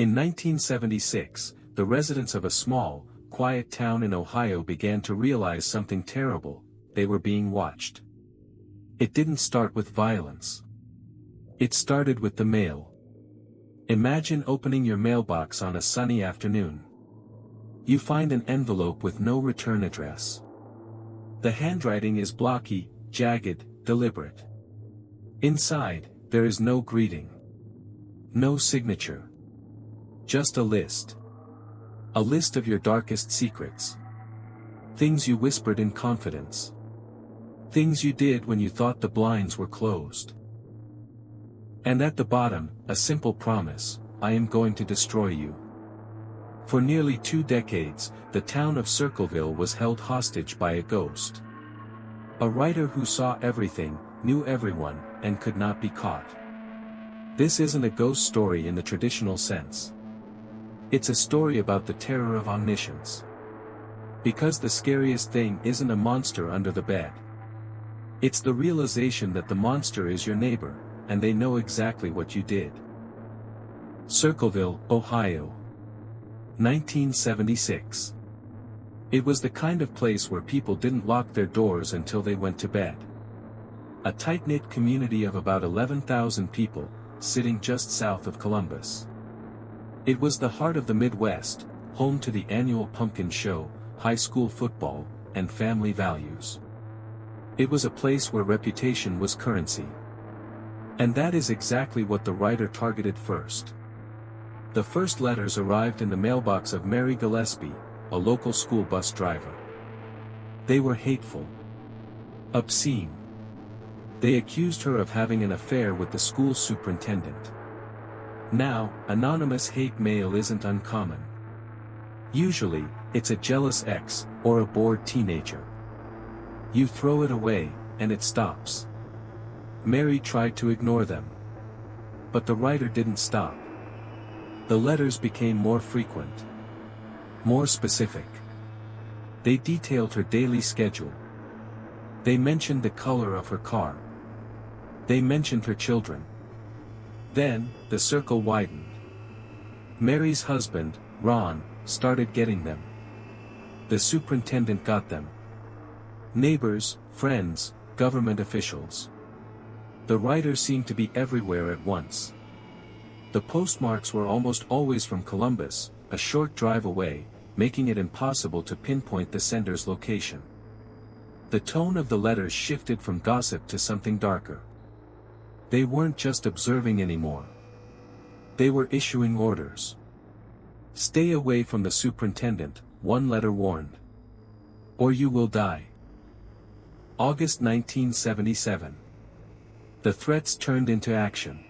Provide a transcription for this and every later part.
In 1976, the residents of a small, quiet town in Ohio began to realize something terrible: they were being watched. It didn't start with violence. It started with the mail. Imagine opening your mailbox on a sunny afternoon. You find an envelope with no return address. The handwriting is blocky, jagged, deliberate. Inside, there is no greeting. No signature. Just a list. A list of your darkest secrets. Things you whispered in confidence. Things you did when you thought the blinds were closed. And at the bottom, a simple promise: I am going to destroy you. For nearly 2 decades, the town of Circleville was held hostage by a ghost. A writer who saw everything, knew everyone, and could not be caught. This isn't a ghost story in the traditional sense. It's a story about the terror of omniscience. Because the scariest thing isn't a monster under the bed. It's the realization that the monster is your neighbor, and they know exactly what you did. Circleville, Ohio. 1976. It was the kind of place where people didn't lock their doors until they went to bed. A tight-knit community of about 11,000 people, sitting just south of Columbus. It was the heart of the Midwest, home to the annual pumpkin show, high school football, and family values. It was a place where reputation was currency. And that is exactly what the writer targeted first. The first letters arrived in the mailbox of Mary Gillespie, a local school bus driver. They were hateful. Obscene. They accused her of having an affair with the school superintendent. Now, anonymous hate mail isn't uncommon. Usually, it's a jealous ex, or a bored teenager. You throw it away, and it stops. Mary tried to ignore them. But the writer didn't stop. The letters became more frequent. More specific. They detailed her daily schedule. They mentioned the color of her car. They mentioned her children. Then, the circle widened. Mary's husband, Ron, started getting them. The superintendent got them. Neighbors, friends, government officials. The writer seemed to be everywhere at once. The postmarks were almost always from Columbus, a short drive away, making it impossible to pinpoint the sender's location. The tone of the letters shifted from gossip to something darker. They weren't just observing anymore. They were issuing orders. Stay away from the superintendent, one letter warned. Or you will die. August 1977. The threats turned into action.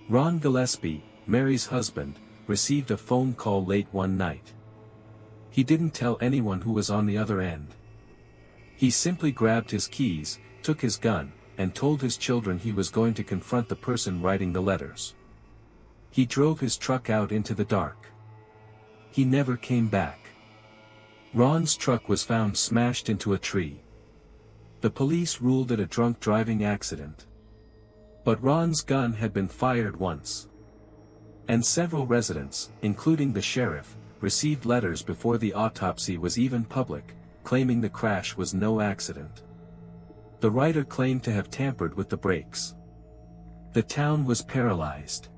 Ron Gillespie, Mary's husband, received a phone call late one night. He didn't tell anyone who was on the other end. He simply grabbed his keys, took his gun, and told his children he was going to confront the person writing the letters. He drove his truck out into the dark. He never came back. Ron's truck was found smashed into a tree. The police ruled it a drunk driving accident. But Ron's gun had been fired once. And several residents, including the sheriff, received letters before the autopsy was even public, claiming the crash was no accident. The writer claimed to have tampered with the brakes. The town was paralyzed.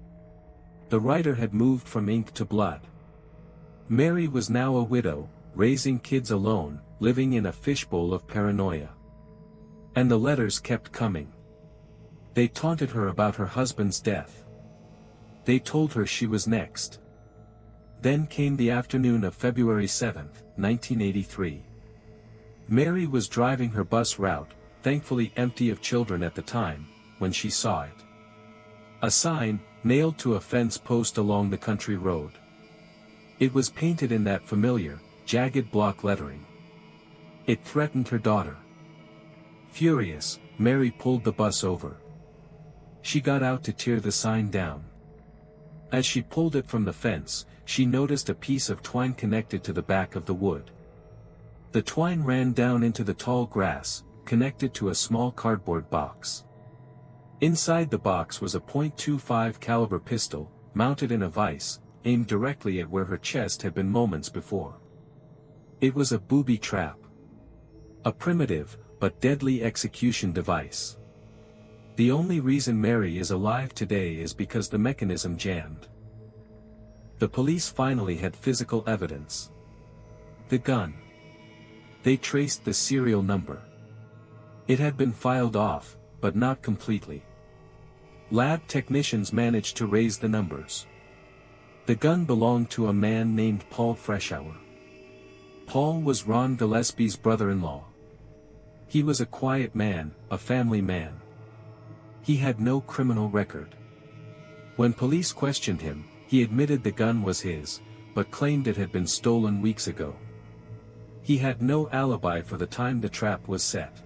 The writer had moved from ink to blood. Mary was now a widow, raising kids alone, living in a fishbowl of paranoia. And the letters kept coming. They taunted her about her husband's death. They told her she was next. Then came the afternoon of February 7, 1983. Mary was driving her bus route, thankfully empty of children at the time, when she saw it. A sign, nailed to a fence post along the country road. It was painted in that familiar, jagged block lettering. It threatened her daughter. Furious, Mary pulled the bus over. She got out to tear the sign down. As she pulled it from the fence, she noticed a piece of twine connected to the back of the wood. The twine ran down into the tall grass, connected to a small cardboard box. Inside the box was a .25 caliber pistol, mounted in a vise, aimed directly at where her chest had been moments before. It was a booby trap. A primitive, but deadly execution device. The only reason Mary is alive today is because the mechanism jammed. The police finally had physical evidence. The gun. They traced the serial number. It had been filed off, but not completely. Lab technicians managed to raise the numbers. The gun belonged to a man named Paul Freshour. Paul was Ron Gillespie's brother-in-law. He was a quiet man, a family man. He had no criminal record. When police questioned him, he admitted the gun was his, but claimed it had been stolen weeks ago. He had no alibi for the time the trap was set.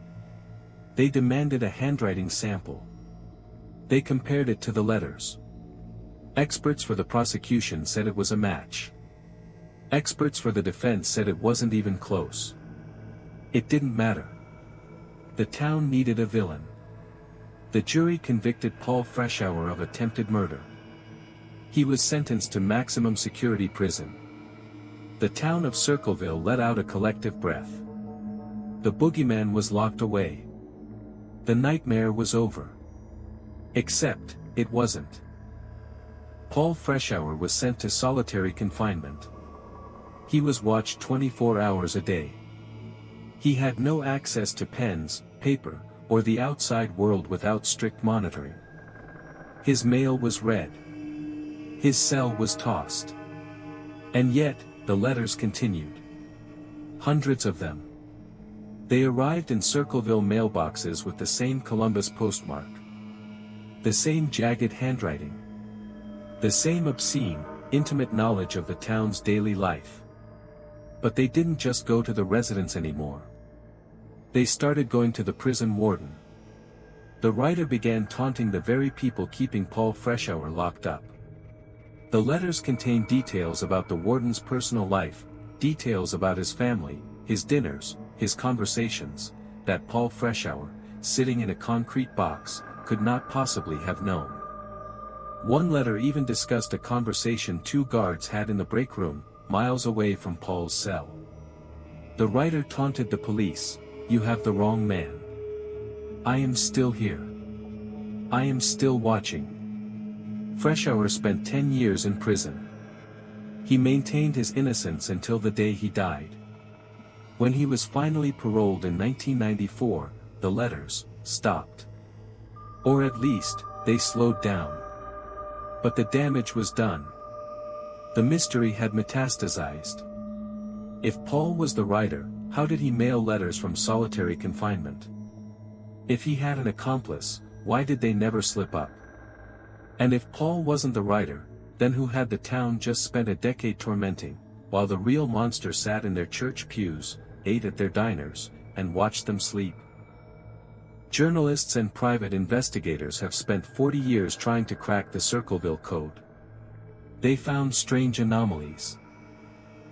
They demanded a handwriting sample. They compared it to the letters. Experts for the prosecution said it was a match. Experts for the defense said it wasn't even close. It didn't matter. The town needed a villain. The jury convicted Paul Freshour of attempted murder. He was sentenced to maximum security prison. The town of Circleville let out a collective breath. The boogeyman was locked away. The nightmare was over. Except, it wasn't. Paul Freshour was sent to solitary confinement. He was watched 24 hours a day. He had no access to pens, paper, or the outside world without strict monitoring. His mail was read. His cell was tossed. And yet, the letters continued. Hundreds of them. They arrived in Circleville mailboxes with the same Columbus postmark. The same jagged handwriting. The same obscene, intimate knowledge of the town's daily life. But they didn't just go to the residents anymore. They started going to the prison warden. The writer began taunting the very people keeping Paul Freshour locked up. The letters contained details about the warden's personal life, details about his family, his dinners, his conversations, that Paul Freshour, sitting in a concrete box, could not possibly have known. One letter even discussed a conversation two guards had in the break room, miles away from Paul's cell. The writer taunted the police, "You have the wrong man. I am still here. I am still watching." Freshour spent 10 years in prison. He maintained his innocence until the day he died. When he was finally paroled in 1994, the letters stopped. Or at least, they slowed down. But the damage was done. The mystery had metastasized. If Paul was the writer, how did he mail letters from solitary confinement? If he had an accomplice, why did they never slip up? And if Paul wasn't the writer, then who had the town just spent a decade tormenting, while the real monster sat in their church pews, ate at their diners, and watched them sleep? Journalists and private investigators have spent 40 years trying to crack the Circleville Code. They found strange anomalies.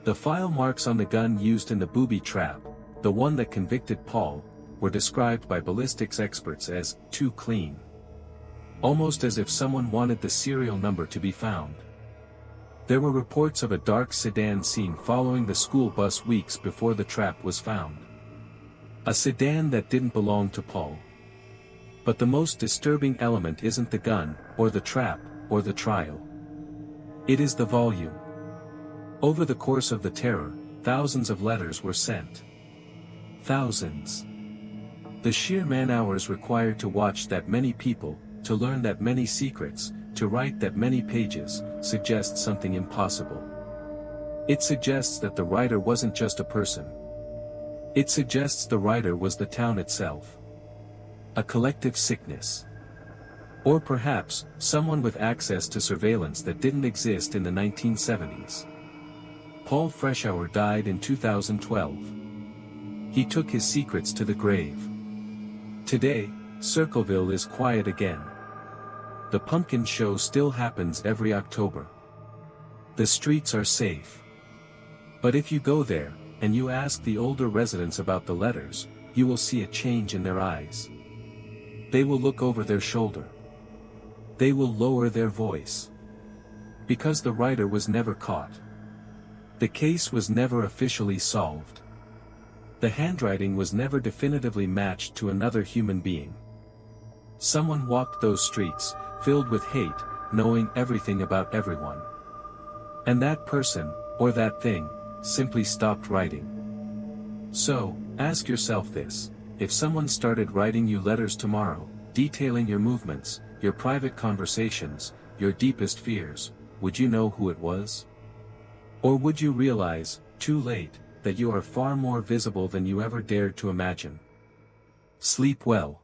The file marks on the gun used in the booby trap, the one that convicted Paul, were described by ballistics experts as too clean. Almost as if someone wanted the serial number to be found. There were reports of a dark sedan seen following the school bus weeks before the trap was found. A sedan that didn't belong to Paul. But the most disturbing element isn't the gun, or the trap, or the trial. It is the volume. Over the course of the terror, thousands of letters were sent. Thousands. The sheer man-hours required to watch that many people, to learn that many secrets, to write that many pages, suggests something impossible. It suggests that the writer wasn't just a person. It suggests the writer was the town itself. A collective sickness. Or perhaps, someone with access to surveillance that didn't exist in the 1970s. Paul Freshour died in 2012. He took his secrets to the grave. Today, Circleville is quiet again. The pumpkin show still happens every October. The streets are safe. But if you go there, and you ask the older residents about the letters, you will see a change in their eyes. They will look over their shoulder. They will lower their voice. Because the writer was never caught. The case was never officially solved. The handwriting was never definitively matched to another human being. Someone walked those streets, filled with hate, knowing everything about everyone. And that person, or that thing, simply stopped writing. So, ask yourself this: if someone started writing you letters tomorrow, detailing your movements, your private conversations, your deepest fears, would you know who it was? Or would you realize, too late, that you are far more visible than you ever dared to imagine? Sleep well.